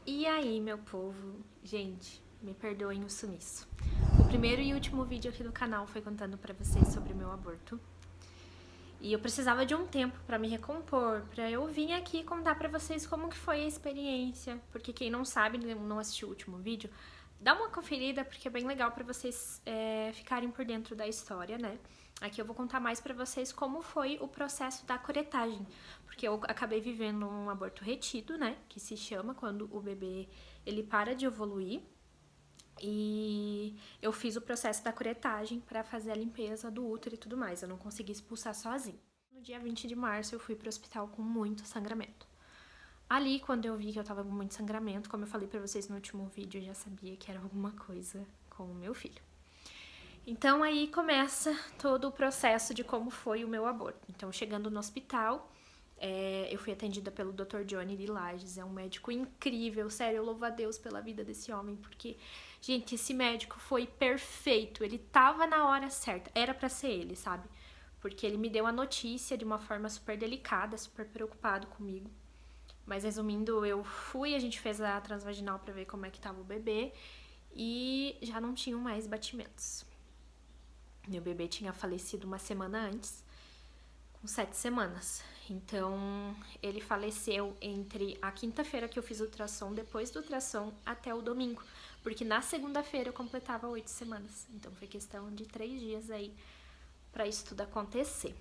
E aí, meu povo? Gente, me perdoem o sumiço. O primeiro e último vídeo aqui do canal foi contando pra vocês sobre o meu aborto. E eu precisava de um tempo pra me recompor, pra eu vir aqui contar pra vocês como que foi a experiência. Porque quem não sabe, não assistiu o último vídeo, dá uma conferida porque é bem legal pra vocês ficarem por dentro da história, né? Aqui eu vou contar mais pra vocês como foi o processo da curetagem, porque eu acabei vivendo um aborto retido, né, que se chama quando o bebê ele para de evoluir. E eu fiz o processo da curetagem para fazer a limpeza do útero e tudo mais. Eu não consegui expulsar sozinho. No dia 20 de março eu fui pro hospital com muito sangramento. Ali, quando eu vi que eu tava com muito sangramento, como eu falei pra vocês no último vídeo, eu já sabia que era alguma coisa com o meu filho. Então aí começa todo o processo de como foi o meu aborto. Então, chegando no hospital, eu fui atendida pelo Dr. Johnny de Lages, é um médico incrível, sério, eu louvo a Deus pela vida desse homem, porque, gente, esse médico foi perfeito, ele tava na hora certa, era pra ser ele, sabe? Porque ele me deu a notícia de uma forma super delicada, super preocupado comigo. Mas resumindo, eu fui, a gente fez a transvaginal pra ver como é que tava o bebê e já não tinham mais batimentos. Meu bebê tinha falecido uma semana antes, com 7 semanas. Então, ele faleceu entre a quinta-feira que eu fiz o ultrassom, depois do ultrassom, até o domingo. Porque na segunda-feira eu completava 8 semanas. Então, foi questão de 3 dias aí para isso tudo acontecer.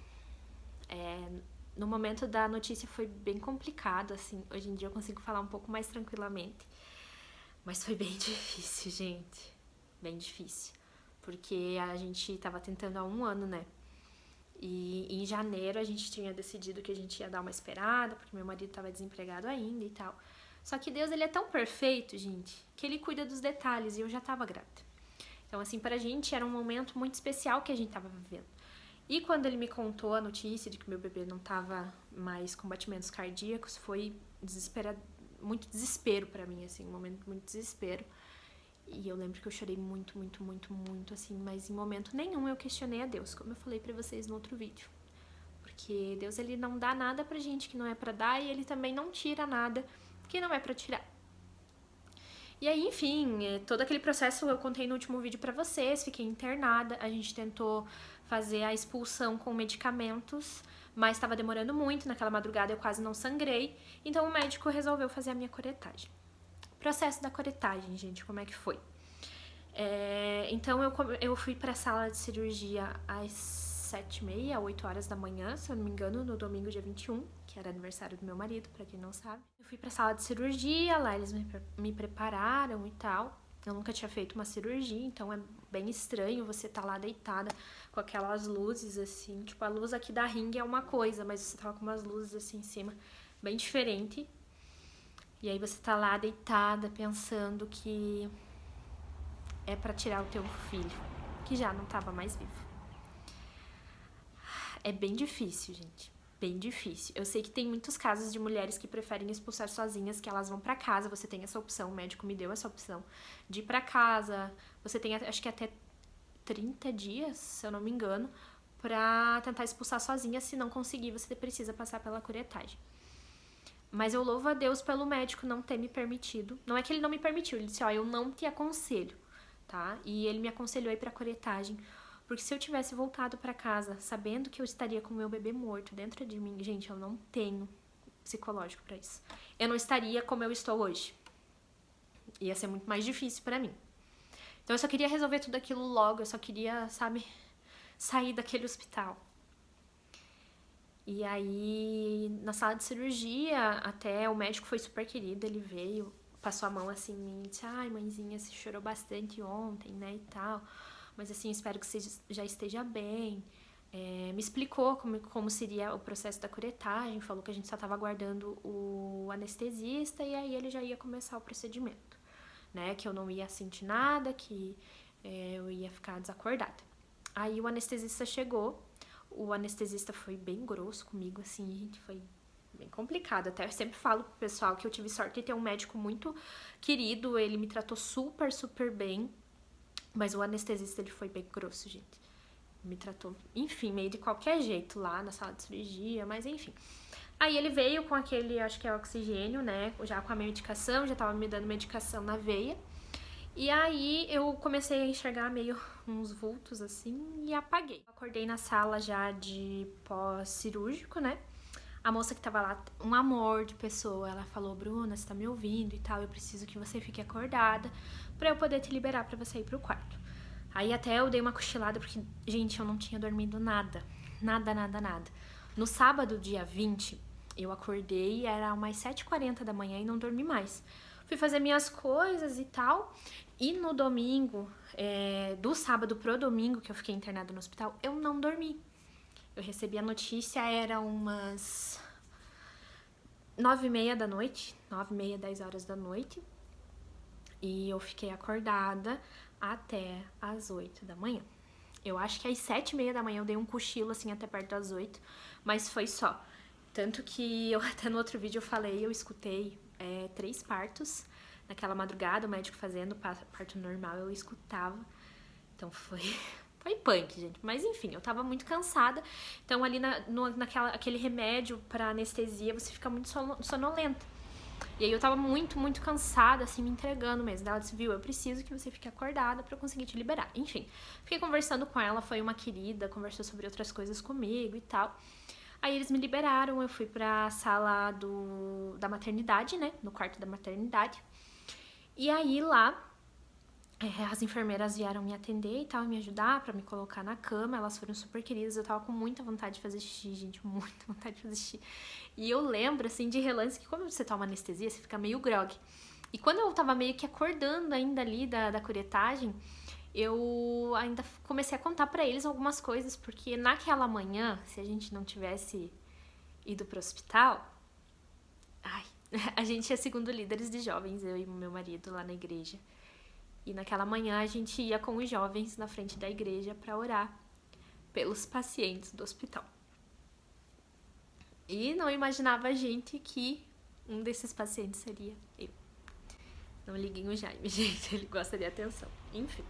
No momento da notícia foi bem complicado, assim. Hoje em dia eu consigo falar um pouco mais tranquilamente. Mas foi bem difícil, gente. Bem difícil. Porque a gente tava tentando há um ano, né? E em janeiro a gente tinha decidido que a gente ia dar uma esperada, porque meu marido estava desempregado ainda e tal. Só que Deus, ele é tão perfeito, gente, que ele cuida dos detalhes e eu já tava grávida. Então, assim, pra gente era um momento muito especial que a gente tava vivendo. E quando ele me contou a notícia de que meu bebê não tava mais com batimentos cardíacos, foi muito desespero pra mim, assim, um momento de muito desespero. E eu lembro que eu chorei muito, muito, muito, muito, assim, mas em momento nenhum eu questionei a Deus, como eu falei pra vocês no outro vídeo. Porque Deus, ele não dá nada pra gente que não é pra dar e ele também não tira nada que não é pra tirar. E aí, enfim, todo aquele processo eu contei no último vídeo pra vocês, fiquei internada, a gente tentou fazer a expulsão com medicamentos, mas estava demorando muito, naquela madrugada eu quase não sangrei, então o médico resolveu fazer a minha curetagem. Processo da curetagem, gente, como é que foi? Então eu fui pra sala de cirurgia às 7h30, 8 horas da manhã, se eu não me engano, no domingo dia 21, que era aniversário do meu marido, pra quem não sabe. Eu fui pra sala de cirurgia, lá eles me prepararam e tal. Eu nunca tinha feito uma cirurgia, então é bem estranho você tá lá deitada com aquelas luzes assim. Tipo, a luz aqui da ringue é uma coisa, mas você tava com umas luzes assim em cima, bem diferente. E aí você tá lá deitada pensando que é pra tirar o teu filho, que já não tava mais vivo. É bem difícil, gente. Bem difícil. Eu sei que tem muitos casos de mulheres que preferem expulsar sozinhas, que elas vão pra casa, você tem essa opção, o médico me deu essa opção de ir pra casa. Você tem, acho que até 30 dias, se eu não me engano, pra tentar expulsar sozinha. Se não conseguir, você precisa passar pela curetagem. Mas eu louvo a Deus pelo médico não ter me permitido. Não é que ele não me permitiu, ele disse, ó, eu não te aconselho, tá? E ele me aconselhou a ir pra curetagem. Porque se eu tivesse voltado pra casa sabendo que eu estaria com o meu bebê morto dentro de mim, gente, eu não tenho psicológico pra isso. Eu não estaria como eu estou hoje. Ia ser muito mais difícil pra mim. Então eu só queria resolver tudo aquilo logo, eu só queria, sabe, sair daquele hospital. E aí, na sala de cirurgia, até o médico foi super querido, ele veio, passou a mão assim em mim e disse, ai, mãezinha, você chorou bastante ontem, né, e tal, mas assim, espero que você já esteja bem. Me explicou como seria o processo da curetagem, falou que a gente só estava aguardando o anestesista e aí ele já ia começar o procedimento, né, que eu não ia sentir nada, que eu ia ficar desacordada. Aí o anestesista chegou, o anestesista foi bem grosso comigo, assim, gente, foi bem complicado. Até eu sempre falo pro pessoal que eu tive sorte de ter um médico muito querido, ele me tratou super, super bem, mas o anestesista, ele foi bem grosso, gente. Me tratou, enfim, meio de qualquer jeito lá na sala de cirurgia, mas enfim. Aí ele veio com aquele, acho que é oxigênio, né? Já com a medicação, já tava me dando medicação na veia. E aí eu comecei a enxergar meio uns vultos assim e apaguei. Acordei na sala já de pós-cirúrgico, né? A moça que tava lá, um amor de pessoa, ela falou: Bruna, você tá me ouvindo e tal, eu preciso que você fique acordada pra eu poder te liberar pra você ir pro quarto. Aí até eu dei uma cochilada porque, gente, eu não tinha dormido nada. Nada, nada, nada. No sábado, dia 20, eu acordei, era umas 7h40 da manhã e não dormi mais. Fui fazer minhas coisas e tal. E no domingo, do sábado pro domingo, que eu fiquei internada no hospital, eu não dormi. Eu recebi a notícia, era umas 9h30 da noite, 9h30, 10h da noite. E eu fiquei acordada até as 8 da manhã. Eu acho que às 7h30 da manhã eu dei um cochilo, assim, até perto das 8, mas foi só. Tanto que eu até no outro vídeo eu falei, eu escutei 3 partos naquela madrugada, o médico fazendo parto normal, eu escutava. Então foi punk, gente. Mas enfim, eu tava muito cansada. Então ali aquele remédio pra anestesia, você fica muito sonolenta. E aí eu tava muito, muito cansada, assim, me entregando mesmo. Ela disse, viu, eu preciso que você fique acordada pra eu conseguir te liberar. Enfim, fiquei conversando com ela, foi uma querida, conversou sobre outras coisas comigo e tal. Aí eles me liberaram, eu fui pra sala da maternidade, né, no quarto da maternidade. E aí lá, as enfermeiras vieram me atender e tal, me ajudar pra me colocar na cama. Elas foram super queridas, eu tava com muita vontade de fazer xixi, gente, muita vontade de fazer xixi. E eu lembro, assim, de relance que quando você toma anestesia, você fica meio grog. E quando eu tava meio que acordando ainda ali da curetagem, eu ainda comecei a contar pra eles algumas coisas, porque naquela manhã, se a gente não tivesse ido pro hospital, a gente é segundo líderes de jovens, eu e meu marido lá na igreja. E naquela manhã a gente ia com os jovens na frente da igreja pra orar pelos pacientes do hospital. E não imaginava, gente, que um desses pacientes seria eu. Não liguem o Jaime, gente, ele gosta de atenção. Enfim.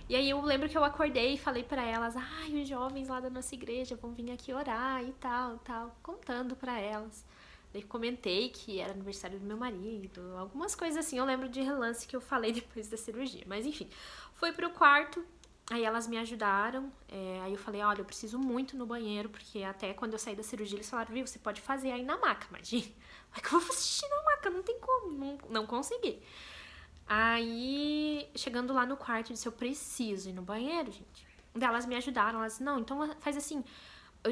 E aí eu lembro que eu acordei e falei pra elas, os jovens lá da nossa igreja vão vir aqui orar e tal, contando pra elas. Daí comentei que era aniversário do meu marido, algumas coisas assim, eu lembro de relance que eu falei depois da cirurgia. Mas enfim, fui pro quarto, aí elas me ajudaram, aí eu falei, olha, eu preciso muito no banheiro, porque até quando eu saí da cirurgia eles falaram, viu, você pode fazer aí na maca, imagina. Como é que eu vou fazer xixi na maca? Não tem como, não consegui. Aí, chegando lá no quarto, eu disse, eu preciso ir no banheiro, gente. Daí elas me ajudaram, elas disse, não, então faz assim,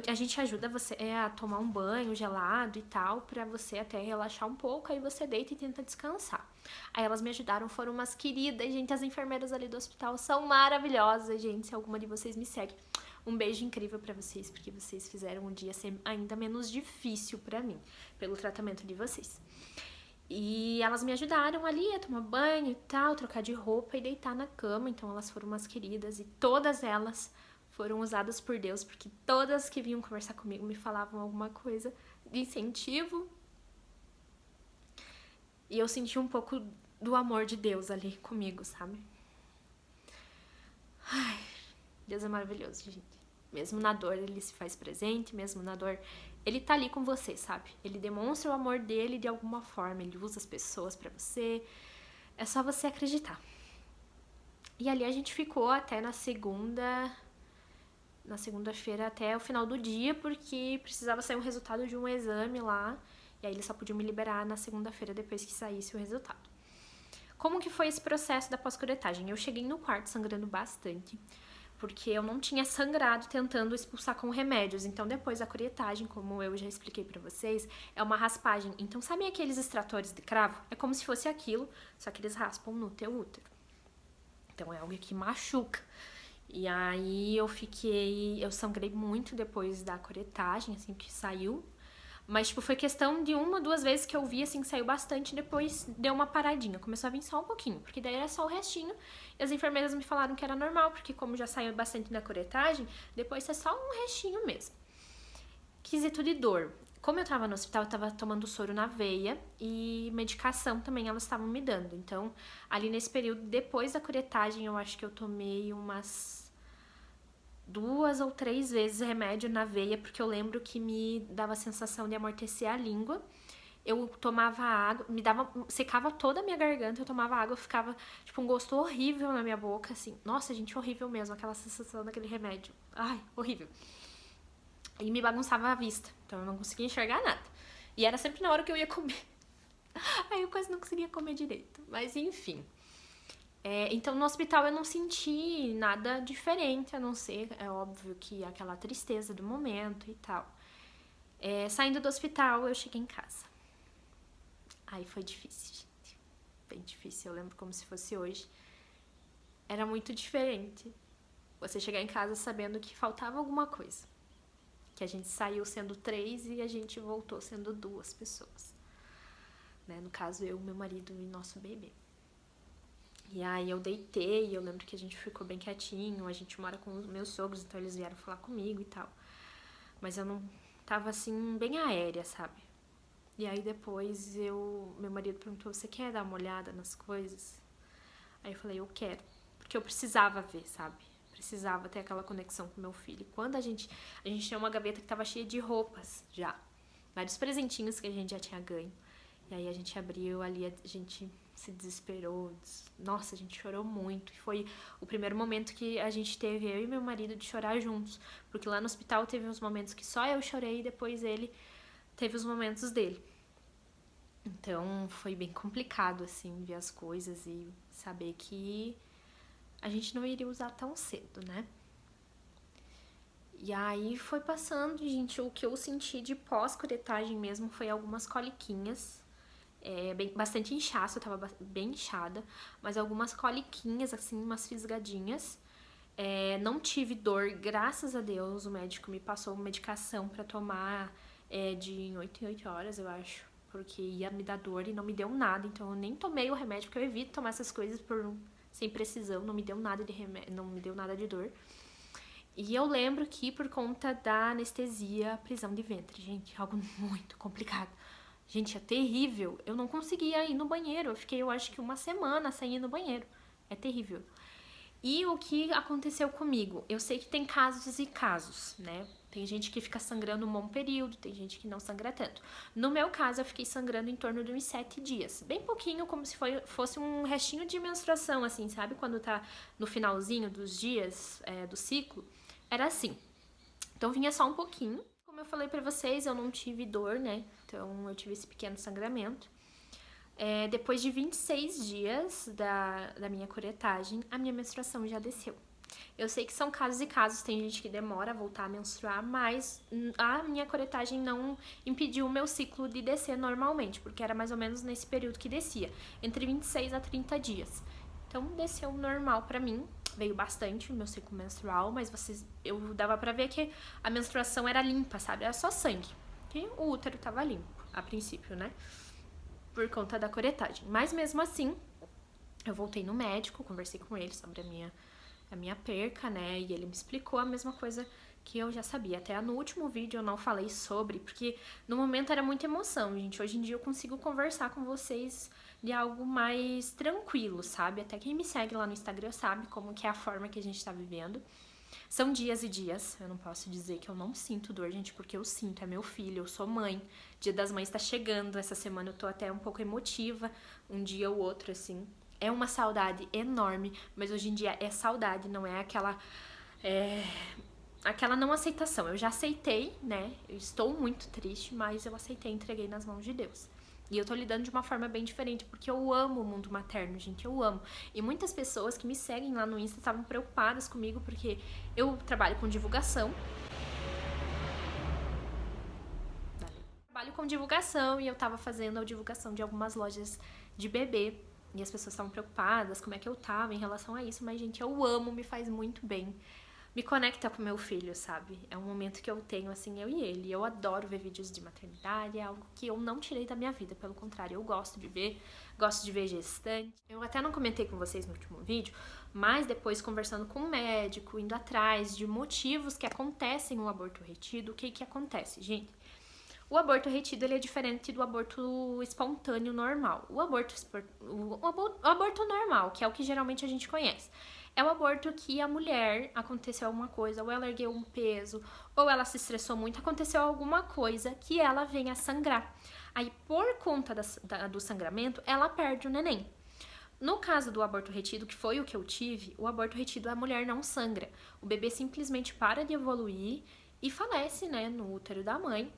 a gente ajuda você a tomar um banho gelado e tal, pra você até relaxar um pouco, aí você deita e tenta descansar. Aí elas me ajudaram, foram umas queridas, gente, as enfermeiras ali do hospital são maravilhosas, gente, se alguma de vocês me segue. Um beijo incrível pra vocês, porque vocês fizeram o dia ser ainda menos difícil pra mim, pelo tratamento de vocês. E elas me ajudaram ali a tomar banho e tal, trocar de roupa e deitar na cama. Então elas foram umas queridas e todas elas foram usadas por Deus, porque todas que vinham conversar comigo me falavam alguma coisa de incentivo. E eu senti um pouco do amor de Deus ali comigo, sabe? Ai, Deus é maravilhoso, gente. Mesmo na dor, ele se faz presente, mesmo na dor, ele tá ali com você, sabe? Ele demonstra o amor dele de alguma forma, ele usa as pessoas pra você. É só você acreditar. E ali a gente ficou até na segunda-feira até o final do dia, porque precisava sair um resultado de um exame lá, e aí eles só podiam me liberar na segunda-feira depois que saísse o resultado. Como que foi esse processo da pós-curetagem? Eu cheguei no quarto sangrando bastante, porque eu não tinha sangrado tentando expulsar com remédios. Então, depois da curetagem, como eu já expliquei pra vocês, é uma raspagem. Então, sabem aqueles extratores de cravo? É como se fosse aquilo, só que eles raspam no teu útero. Então, é algo que machuca. E aí, eu sangrei muito depois da curetagem, assim, que saiu. Mas, tipo, foi questão de 1 ou 2 vezes que eu vi, assim, que saiu bastante, depois deu uma paradinha. Começou a vir só um pouquinho, porque daí era só o restinho. E as enfermeiras me falaram que era normal, porque como já saiu bastante da curetagem, depois é só um restinho mesmo. Quesito de dor. Como eu tava no hospital, eu tava tomando soro na veia e medicação também elas estavam me dando. Então, ali nesse período, depois da curetagem, eu acho que eu tomei umas 2 ou 3 vezes remédio na veia, porque eu lembro que me dava a sensação de amortecer a língua. Eu tomava água, secava toda a minha garganta, eu tomava água, ficava, tipo, um gosto horrível na minha boca, assim. Nossa, gente, horrível mesmo, aquela sensação daquele remédio. Ai, horrível. E me bagunçava a vista, então eu não conseguia enxergar nada. E era sempre na hora que eu ia comer. Aí eu quase não conseguia comer direito. Mas enfim. Então no hospital eu não senti nada diferente, a não ser, é óbvio, que aquela tristeza do momento e tal. Saindo do hospital, eu cheguei em casa. Aí foi difícil, gente. Bem difícil, eu lembro como se fosse hoje. Era muito diferente você chegar em casa sabendo que faltava alguma coisa. Que a gente saiu sendo 3 e a gente voltou sendo 2 pessoas. Né? No caso, eu, meu marido e nosso bebê. E aí eu deitei, eu lembro que a gente ficou bem quietinho, a gente mora com os meus sogros, então eles vieram falar comigo e tal. Mas eu não tava assim, bem aérea, sabe? E aí depois meu marido perguntou, você quer dar uma olhada nas coisas? Aí eu falei, eu quero. Porque eu precisava ver, sabe? Precisava ter aquela conexão com meu filho. Quando a gente tinha uma gaveta que tava cheia de roupas já. Vários presentinhos que a gente já tinha ganho. E aí a gente abriu ali, a gente se desesperou. Nossa, a gente chorou muito. E foi o primeiro momento que a gente teve, eu e meu marido, de chorar juntos. Porque lá no hospital teve uns momentos que só eu chorei e depois ele teve os momentos dele. Então foi bem complicado, assim, ver as coisas e saber que a gente não iria usar tão cedo, né? E aí foi passando, gente, o que eu senti de pós-curetagem mesmo foi algumas coliquinhas. Bastante inchaço, eu tava bem inchada, mas algumas coliquinhas, assim, umas fisgadinhas. Não tive dor, graças a Deus, o médico me passou medicação pra tomar de em 8 em 8 horas, eu acho, porque ia me dar dor e não me deu nada, então eu nem tomei o remédio, porque eu evito tomar essas coisas sem precisão, não me deu nada de remédio, não me deu nada de dor. E eu lembro que por conta da anestesia, prisão de ventre, gente, algo muito complicado. Gente, é terrível. Eu não conseguia ir no banheiro. Eu fiquei, eu acho que 1 semana sem ir no banheiro. É terrível. E o que aconteceu comigo? Eu sei que tem casos e casos, né? Tem gente que fica sangrando um bom período, tem gente que não sangra tanto. No meu caso, eu fiquei sangrando em torno de uns 7 dias. Bem pouquinho, como se fosse um restinho de menstruação, assim, sabe? Quando tá no finalzinho dos dias do ciclo. Era assim. Então vinha só um pouquinho. Como eu falei pra vocês, eu não tive dor, né? Então eu tive esse pequeno sangramento. Depois de 26 dias da minha curetagem, a minha menstruação já desceu. Eu sei que são casos e casos, tem gente que demora a voltar a menstruar, mas a minha curetagem não impediu o meu ciclo de descer normalmente, porque era mais ou menos nesse período que descia, entre 26 a 30 dias. Então desceu normal pra mim, veio bastante o meu ciclo menstrual, mas eu dava pra ver que a menstruação era limpa, sabe? Era só sangue, que o útero tava limpo, a princípio, né? Por conta da curetagem. Mas mesmo assim, eu voltei no médico, conversei com ele sobre a minha perca, né? E ele me explicou a mesma coisa que eu já sabia. Até no último vídeo eu não falei sobre, porque no momento era muita emoção, gente. Hoje em dia eu consigo conversar com vocês de algo mais tranquilo, sabe? Até quem me segue lá no Instagram sabe como que é a forma que a gente tá vivendo. São dias e dias, eu não posso dizer que eu não sinto dor, gente, porque eu sinto, é meu filho, eu sou mãe. Dia das Mães tá chegando, essa semana eu tô até um pouco emotiva, um dia ou outro, assim. É uma saudade enorme, mas hoje em dia é saudade, não é aquela não aceitação. Eu já aceitei, né? Eu estou muito triste, mas eu aceitei e entreguei nas mãos de Deus. E eu tô lidando de uma forma bem diferente, porque eu amo o mundo materno, gente, eu amo. E muitas pessoas que me seguem lá no Insta estavam preocupadas comigo, porque eu trabalho com divulgação. E eu tava fazendo a divulgação de algumas lojas de bebê. E as pessoas estavam preocupadas, como é que eu tava em relação a isso. Mas, gente, eu amo, me faz muito bem. Me conecta com meu filho, sabe? É um momento que eu tenho, assim, eu e ele. Eu adoro ver vídeos de maternidade, é algo que eu não tirei da minha vida, pelo contrário, eu gosto de ver gestante. Eu até não comentei com vocês no último vídeo, mas depois conversando com o médico, indo atrás de motivos que acontecem no aborto retido, o que acontece, gente? O aborto retido, ele é diferente do aborto espontâneo normal. O aborto normal, que é o que geralmente a gente conhece, É o aborto que a mulher aconteceu alguma coisa, ou ela ergueu um peso, ou ela se estressou muito, aconteceu alguma coisa que ela venha sangrar. Aí, por conta do sangramento, ela perde o neném. No caso do aborto retido, que foi o que eu tive, o aborto retido a mulher não sangra. O bebê simplesmente para de evoluir e falece, né, no útero da mãe.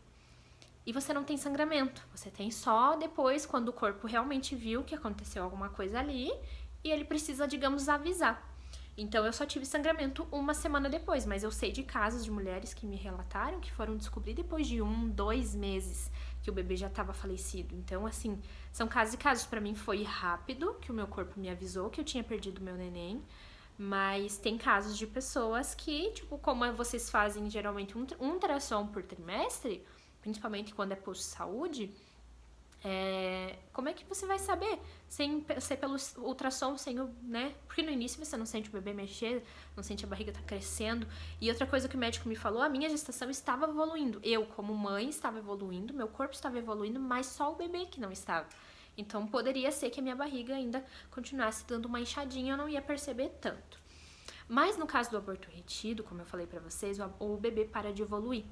E você não tem sangramento. Você tem só depois, quando o corpo realmente viu que aconteceu alguma coisa ali e ele precisa, digamos, avisar. Então eu só tive sangramento uma semana depois, mas eu sei de casos de mulheres que me relataram que foram descobrir depois de 2 meses que o bebê já estava falecido. Então, assim, são casos e casos. Pra mim foi rápido, que o meu corpo me avisou que eu tinha perdido meu neném. Mas tem casos de pessoas que, tipo, como vocês fazem geralmente um ultrassom por trimestre, principalmente quando é posto de saúde, como é que você vai saber? Sem ser pelo ultrassom, sem o, né? Porque no início você não sente o bebê mexer, não sente a barriga tá crescendo. E outra coisa que o médico me falou, a minha gestação estava evoluindo. Eu, como mãe, estava evoluindo, meu corpo estava evoluindo, mas só o bebê que não estava. Então poderia ser que a minha barriga ainda continuasse dando uma inchadinha, eu não ia perceber tanto. Mas no caso do aborto retido, como eu falei pra vocês, o bebê para de evoluir.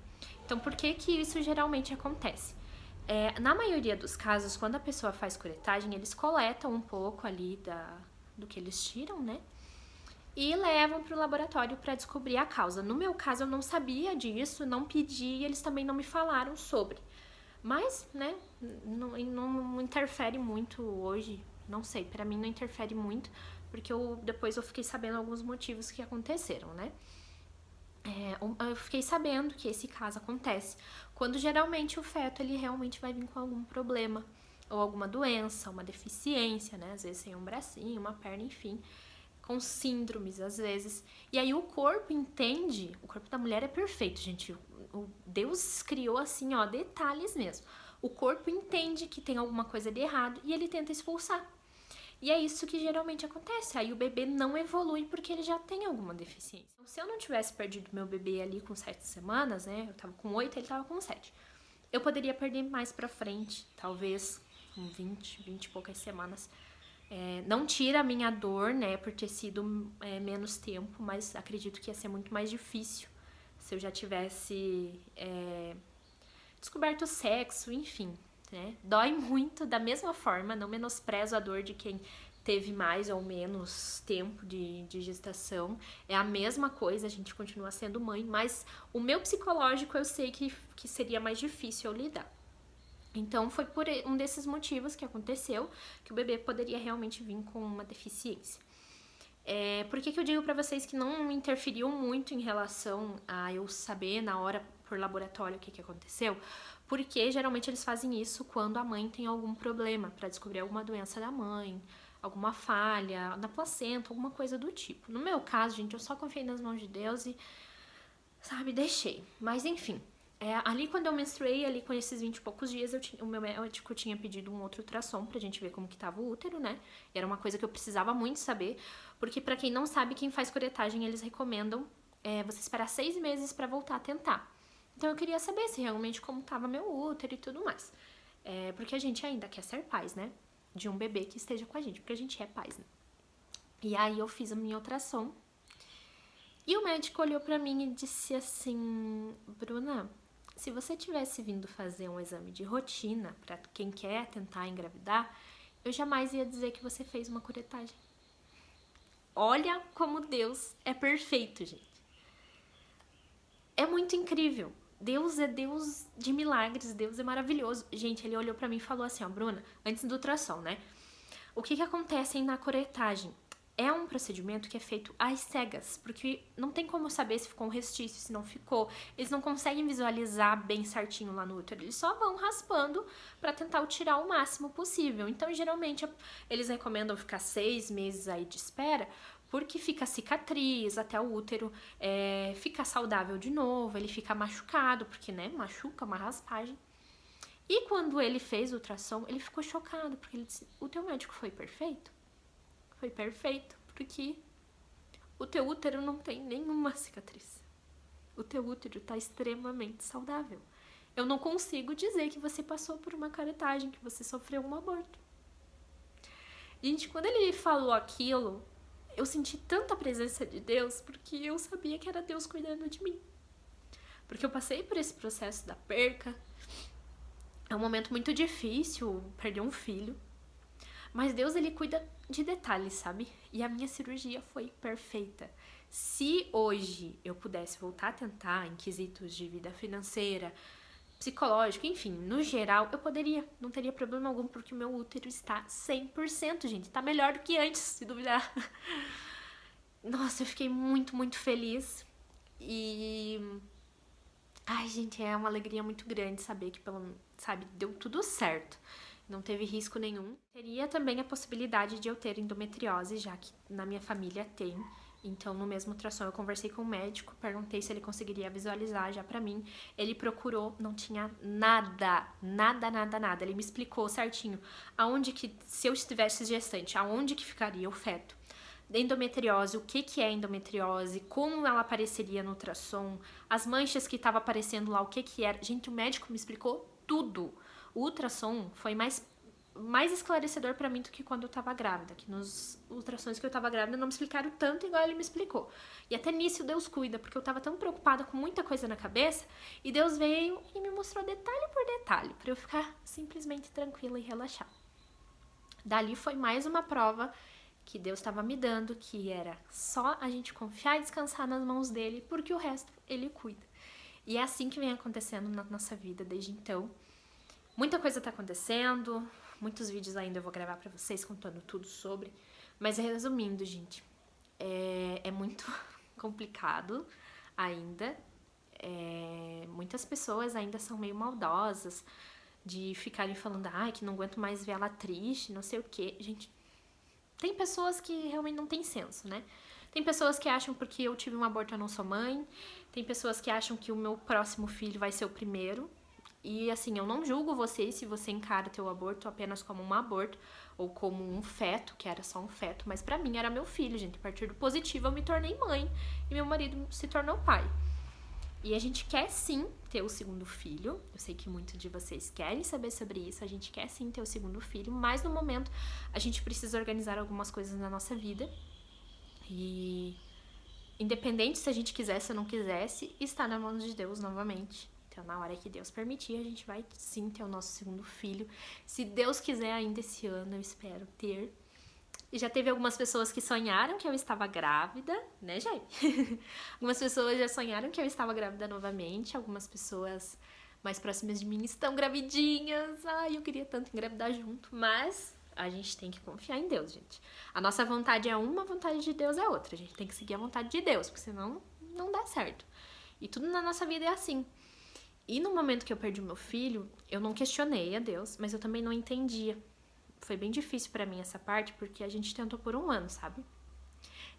Então por que que isso geralmente acontece? Na maioria dos casos, quando a pessoa faz curetagem, eles coletam um pouco ali do que eles tiram, né? E levam para o laboratório para descobrir a causa. No meu caso, eu não sabia disso, não pedi e eles também não me falaram sobre. Mas, né, não interfere muito hoje, não sei, pra mim não interfere muito, porque depois eu fiquei sabendo alguns motivos que aconteceram, né? Eu fiquei sabendo que esse caso acontece quando geralmente o feto ele realmente vai vir com algum problema, ou alguma doença, uma deficiência, né? Às vezes sem um bracinho, uma perna, enfim, com síndromes às vezes. E aí o corpo entende, o corpo da mulher é perfeito, gente. Deus criou assim, ó, detalhes mesmo. O corpo entende que tem alguma coisa de errado e ele tenta expulsar. E é isso que geralmente acontece. Aí o bebê não evolui porque ele já tem alguma deficiência. Então, se eu não tivesse perdido meu bebê ali com 7 semanas, né? Eu tava com 8, ele tava com 7. Eu poderia perder mais pra frente, talvez com 20 e poucas semanas. Não tira a minha dor, né, por ter sido menos tempo, mas acredito que ia ser muito mais difícil se eu já tivesse descoberto o sexo, enfim, né? Dói muito da mesma forma, não menosprezo a dor de quem teve mais ou menos tempo de gestação. É a mesma coisa, a gente continua sendo mãe, mas o meu psicológico eu sei que seria mais difícil eu lidar. Então foi por um desses motivos que aconteceu que o bebê poderia realmente vir com uma deficiência. Por que eu digo pra vocês que não interferiu muito em relação a eu saber na hora por laboratório o que aconteceu? Porque geralmente eles fazem isso quando a mãe tem algum problema, pra descobrir alguma doença da mãe, alguma falha na placenta, alguma coisa do tipo. No meu caso, gente, eu só confiei nas mãos de Deus e, sabe, deixei. Mas enfim, ali quando eu menstruei, ali com esses 20 e poucos dias, o meu médico tinha pedido um outro ultrassom pra gente ver como que tava o útero, né? E era uma coisa que eu precisava muito saber, porque pra quem não sabe, quem faz curetagem, eles recomendam você esperar 6 meses pra voltar a tentar. Então eu queria saber se realmente como tava meu útero e tudo mais. Porque a gente ainda quer ser pais, né? De um bebê que esteja com a gente, porque a gente é pais, né? E aí eu fiz a minha ultrassom. E o médico olhou pra mim e disse assim: Bruna, se você tivesse vindo fazer um exame de rotina pra quem quer tentar engravidar, eu jamais ia dizer que você fez uma curetagem. Olha como Deus é perfeito, gente. É muito incrível. Deus é Deus de milagres, Deus é maravilhoso. Gente, ele olhou pra mim e falou assim, ó, Bruna, antes do ultrassom, né? O que acontece na curetagem? É um procedimento que é feito às cegas, porque não tem como saber se ficou um restício, se não ficou. Eles não conseguem visualizar bem certinho lá no útero, eles só vão raspando pra tentar tirar o máximo possível. Então, geralmente, eles recomendam ficar 6 meses aí de espera, porque fica cicatriz até o útero fica saudável de novo, ele fica machucado, porque, né, machuca, uma raspagem. E quando ele fez o ultrassom, ele ficou chocado, porque ele disse, o teu médico foi perfeito? Foi perfeito, porque o teu útero não tem nenhuma cicatriz. O teu útero tá extremamente saudável. Eu não consigo dizer que você passou por uma curetagem, que você sofreu um aborto. Gente, quando ele falou aquilo, eu senti tanta presença de Deus porque eu sabia que era Deus cuidando de mim. Porque eu passei por esse processo da perca. É um momento muito difícil perder um filho. Mas Deus, ele cuida de detalhes, sabe? E a minha cirurgia foi perfeita. Se hoje eu pudesse voltar a tentar em quesitos de vida financeira, psicológico, enfim, no geral, eu poderia. Não teria problema algum, porque o meu útero está 100%, gente. Tá melhor do que antes, se duvidar. Nossa, eu fiquei muito, muito feliz. E... ai, gente, é uma alegria muito grande saber que, sabe, deu tudo certo. Não teve risco nenhum. Teria também a possibilidade de eu ter endometriose, já que na minha família tem. Então, no mesmo ultrassom, eu conversei com o médico, perguntei se ele conseguiria visualizar já pra mim. Ele procurou, não tinha nada. Ele me explicou certinho aonde que, se eu estivesse gestante, aonde que ficaria o feto. Endometriose, o que é endometriose, como ela apareceria no ultrassom, as manchas que estavam aparecendo lá, o que era. Gente, o médico me explicou tudo. O ultrassom foi mais esclarecedor pra mim do que quando eu tava grávida, que nos ultrassons que eu tava grávida não me explicaram tanto igual ele me explicou. E até nisso Deus cuida, porque eu tava tão preocupada com muita coisa na cabeça, e Deus veio e me mostrou detalhe por detalhe, pra eu ficar simplesmente tranquila e relaxada. Dali foi mais uma prova que Deus estava me dando, que era só a gente confiar e descansar nas mãos dele, porque o resto ele cuida. E é assim que vem acontecendo na nossa vida desde então. Muita coisa tá acontecendo, muitos vídeos ainda eu vou gravar pra vocês contando tudo sobre, mas resumindo, gente, é muito complicado ainda. Muitas pessoas ainda são meio maldosas de ficarem falando, que não aguento mais ver ela triste, não sei o quê. Gente, tem pessoas que realmente não têm senso, né? Tem pessoas que acham porque eu tive um aborto eu não sou mãe. Tem pessoas que acham que o meu próximo filho vai ser o primeiro. E assim, eu não julgo você se você encara teu aborto apenas como um aborto ou como um feto, que era só um feto. Mas pra mim era meu filho, gente. A partir do positivo eu me tornei mãe e meu marido se tornou pai. E a gente quer sim ter o segundo filho. Eu sei que muitos de vocês querem saber sobre isso. A gente quer sim ter o segundo filho, mas no momento a gente precisa organizar algumas coisas na nossa vida. E independente se a gente quisesse ou não quisesse, está na mão de Deus novamente. Então, na hora que Deus permitir, a gente vai sim ter o nosso segundo filho. Se Deus quiser ainda esse ano, eu espero ter. E já teve algumas pessoas que sonharam que eu estava grávida, né, gente? Algumas pessoas já sonharam que eu estava grávida novamente. Algumas pessoas mais próximas de mim estão gravidinhas. Ai, eu queria tanto engravidar junto. Mas a gente tem que confiar em Deus, gente. A nossa vontade é uma, a vontade de Deus é outra. A gente tem que seguir a vontade de Deus, porque senão não dá certo. E tudo na nossa vida é assim. E no momento que eu perdi o meu filho, eu não questionei a Deus, mas eu também não entendia. Foi bem difícil pra mim essa parte, porque a gente tentou por 1 ano, sabe?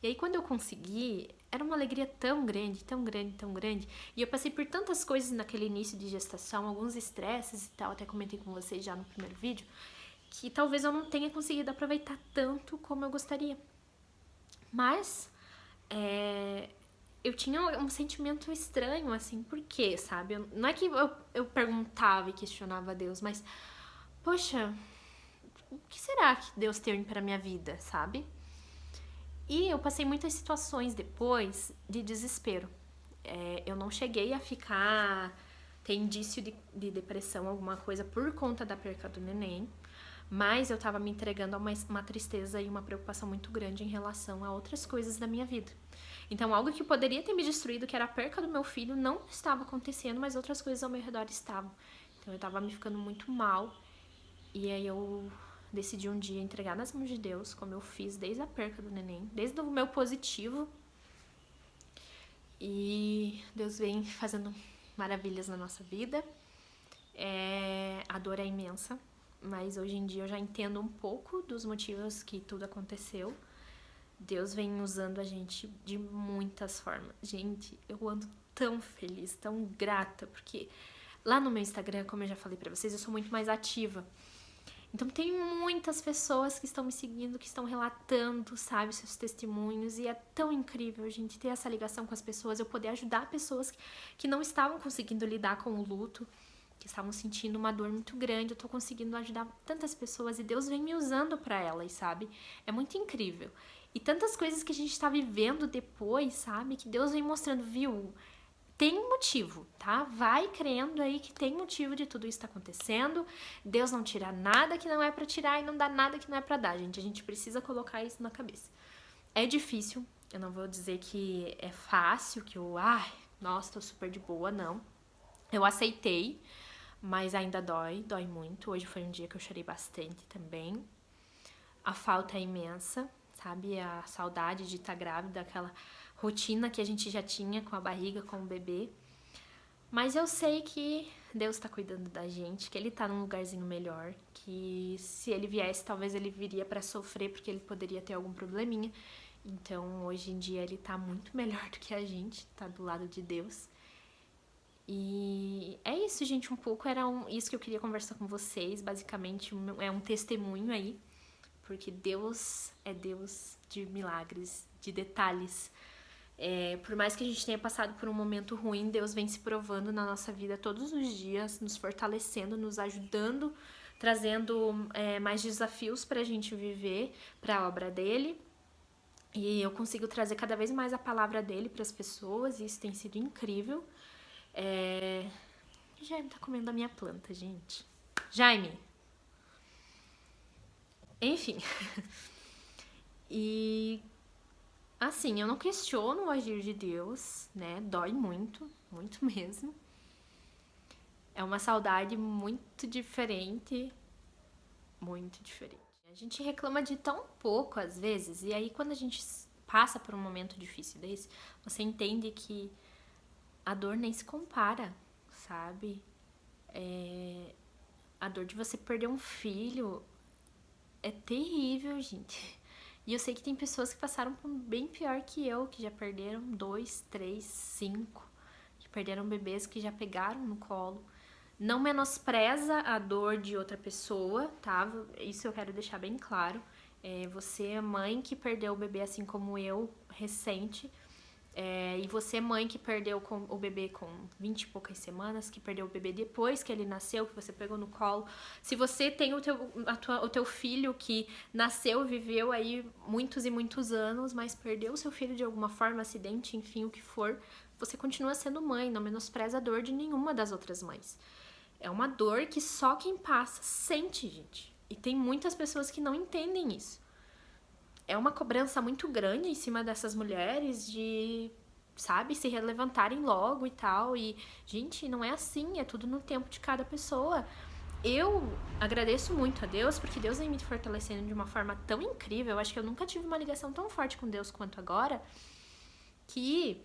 E aí quando eu consegui, era uma alegria tão grande, tão grande, tão grande. E eu passei por tantas coisas naquele início de gestação, alguns estresses e tal, até comentei com vocês já no primeiro vídeo, que talvez eu não tenha conseguido aproveitar tanto como eu gostaria. Mas, eu tinha um sentimento estranho, assim, por quê, sabe? Não é que eu perguntava e questionava a Deus, mas, poxa, o que será que Deus tem pra minha vida, sabe? E eu passei muitas situações depois de desespero. Eu não cheguei a ter indício de depressão, alguma coisa, por conta da perca do neném, mas eu tava me entregando a uma tristeza e uma preocupação muito grande em relação a outras coisas da minha vida. Então, algo que poderia ter me destruído, que era a perca do meu filho, não estava acontecendo, mas outras coisas ao meu redor estavam. Então, eu tava me ficando muito mal. E aí, eu decidi um dia entregar nas mãos de Deus, como eu fiz desde a perca do neném, desde o meu positivo. E Deus vem fazendo maravilhas na nossa vida. A dor é imensa, mas hoje em dia eu já entendo um pouco dos motivos que tudo aconteceu. Deus vem usando a gente de muitas formas. Gente, eu ando tão feliz, tão grata, porque lá no meu Instagram, como eu já falei pra vocês, eu sou muito mais ativa. Então tem muitas pessoas que estão me seguindo, que estão relatando, sabe, seus testemunhos. E é tão incrível, gente, ter essa ligação com as pessoas, eu poder ajudar pessoas que não estavam conseguindo lidar com o luto, que estavam sentindo uma dor muito grande. Eu tô conseguindo ajudar tantas pessoas e Deus vem me usando para elas, sabe? É muito incrível. E tantas coisas que a gente tá vivendo depois, sabe? Que Deus vem mostrando, viu? Tem motivo, tá? Vai crendo aí que tem motivo de tudo isso tá acontecendo. Deus não tira nada que não é para tirar e não dá nada que não é para dar, gente. A gente precisa colocar isso na cabeça. É difícil, eu não vou dizer que é fácil, que eu, nossa, tô super de boa, não. Eu aceitei, mas ainda dói muito. Hoje foi um dia que eu chorei bastante também. A falta é imensa, sabe? A saudade de estar grávida, aquela rotina que a gente já tinha com a barriga, com o bebê. Mas eu sei que Deus tá cuidando da gente, que Ele tá num lugarzinho melhor, que se Ele viesse, talvez Ele viria pra sofrer, porque Ele poderia ter algum probleminha. Então, hoje em dia, Ele tá muito melhor do que a gente, tá do lado de Deus. E é isso, gente, um pouco era isso que eu queria conversar com vocês, basicamente é um testemunho aí, porque Deus é Deus de milagres, de detalhes. Por mais que a gente tenha passado por um momento ruim, Deus vem se provando na nossa vida todos os dias, nos fortalecendo, nos ajudando, trazendo mais desafios pra gente viver, pra obra dele. E eu consigo trazer cada vez mais a palavra dele pras pessoas, e isso tem sido incrível. Jaime tá comendo a minha planta, gente. Jaime! Enfim. E assim, eu não questiono o agir de Deus, né? Dói muito, muito mesmo. É uma saudade muito diferente, muito diferente. A gente reclama de tão pouco às vezes, e aí quando a gente passa por um momento difícil desse, você entende que a dor nem se compara, sabe? A dor de você perder um filho é terrível, gente. E eu sei que tem pessoas que passaram por bem pior que eu, que já perderam 2, 3, 5, que perderam bebês que já pegaram no colo. Não menospreza a dor de outra pessoa, tá? Isso eu quero deixar bem claro. Você é mãe que perdeu o bebê assim como eu, recente. E você, mãe que perdeu o bebê com 20 e poucas semanas, que perdeu o bebê depois que ele nasceu, que você pegou no colo. Se você tem o teu filho que nasceu, viveu aí muitos e muitos anos, mas perdeu o seu filho de alguma forma, acidente, enfim, o que for, você continua sendo mãe, não menospreza a dor de nenhuma das outras mães. É uma dor que só quem passa sente, gente. E tem muitas pessoas que não entendem isso. É uma cobrança muito grande em cima dessas mulheres de, sabe, se relevantarem logo e tal. E, gente, não é assim, é tudo no tempo de cada pessoa. Eu agradeço muito a Deus, porque Deus vem me fortalecendo de uma forma tão incrível. Eu acho que eu nunca tive uma ligação tão forte com Deus quanto agora, que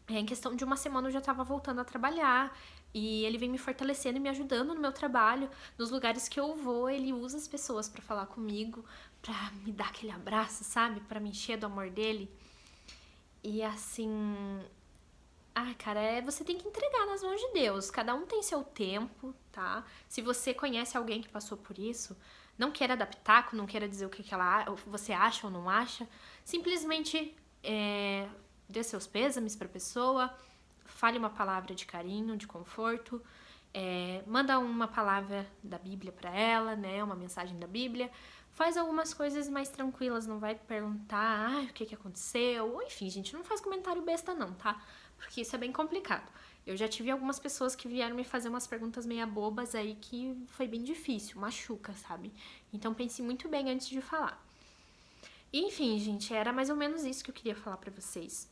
em questão de uma semana eu já tava voltando a trabalhar. E ele vem me fortalecendo e me ajudando no meu trabalho. Nos lugares que eu vou, ele usa as pessoas pra falar comigo, pra me dar aquele abraço, sabe? Pra me encher do amor dele. E assim... cara, você tem que entregar nas mãos de Deus. Cada um tem seu tempo, tá? Se você conhece alguém que passou por isso, não queira dar pitaco, não queira dizer o que você acha ou não acha. Simplesmente dê seus pêsames pra pessoa, fale uma palavra de carinho, de conforto, manda uma palavra da Bíblia pra ela, né? Uma mensagem da Bíblia. Faz algumas coisas mais tranquilas, não vai perguntar o que aconteceu. Ou enfim, gente, não faz comentário besta não, tá? Porque isso é bem complicado. Eu já tive algumas pessoas que vieram me fazer umas perguntas meia bobas aí que foi bem difícil, machuca, sabe? Então pense muito bem antes de falar. Enfim, gente, era mais ou menos isso que eu queria falar pra vocês.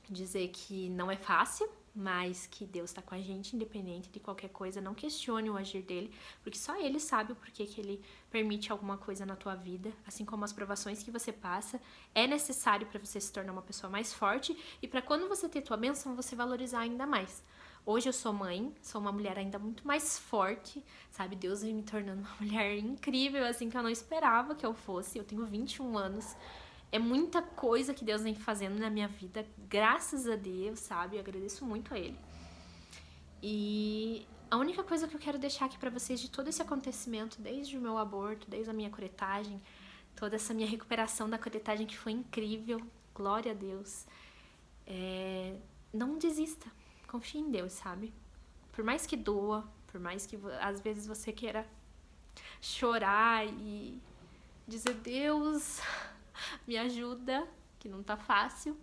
Dizer que não é fácil, mas que Deus tá com a gente, independente de qualquer coisa. Não questione o agir dele, porque só ele sabe o porquê que ele permite alguma coisa na tua vida, assim como as provações que você passa. É necessário para você se tornar uma pessoa mais forte e para quando você ter tua bênção, você valorizar ainda mais. Hoje eu sou mãe, sou uma mulher ainda muito mais forte, sabe? Deus vem me tornando uma mulher incrível, assim, que eu não esperava que eu fosse. Eu tenho 21 anos. É muita coisa que Deus vem fazendo na minha vida, graças a Deus, sabe? Eu agradeço muito a Ele. E a única coisa que eu quero deixar aqui pra vocês de todo esse acontecimento, desde o meu aborto, desde a minha curetagem, toda essa minha recuperação da curetagem que foi incrível, glória a Deus, não desista, confie em Deus, sabe? Por mais que doa, Por mais que às vezes você queira chorar e dizer, Deus, me ajuda, que não tá fácil.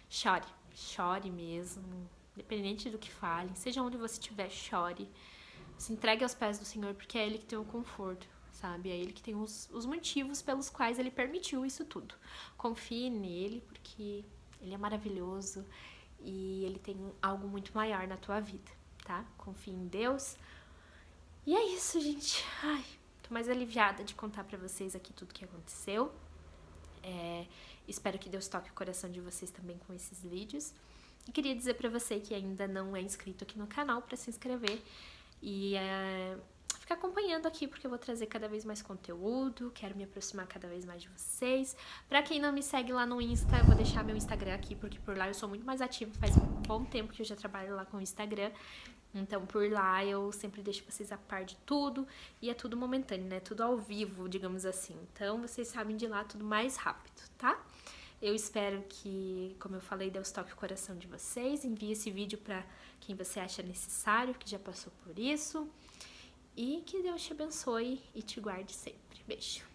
Chore, chore mesmo, independente do que falem, seja onde você estiver, chore. Se entregue aos pés do Senhor, porque é Ele que tem o conforto, sabe? É Ele que tem os motivos pelos quais Ele permitiu isso tudo. Confie nele, porque Ele é maravilhoso e Ele tem algo muito maior na tua vida, tá? Confie em Deus. E é isso, gente. Ai, tô mais aliviada de contar pra vocês aqui tudo que aconteceu. Espero que Deus toque o coração de vocês também com esses vídeos. E queria dizer pra você que ainda não é inscrito aqui no canal pra se inscrever e ficar acompanhando aqui, porque eu vou trazer cada vez mais conteúdo, quero me aproximar cada vez mais de vocês. Pra quem não me segue lá no Insta, eu vou deixar meu Instagram aqui, porque por lá eu sou muito mais ativa, faz um bom tempo que eu já trabalho lá com o Instagram. Então, por lá, eu sempre deixo vocês a par de tudo. E é tudo momentâneo, né? Tudo ao vivo, digamos assim. Então, vocês sabem de lá tudo mais rápido, tá? Eu espero que, como eu falei, Deus toque o coração de vocês. Envie esse vídeo pra quem você acha necessário, que já passou por isso. E que Deus te abençoe e te guarde sempre. Beijo!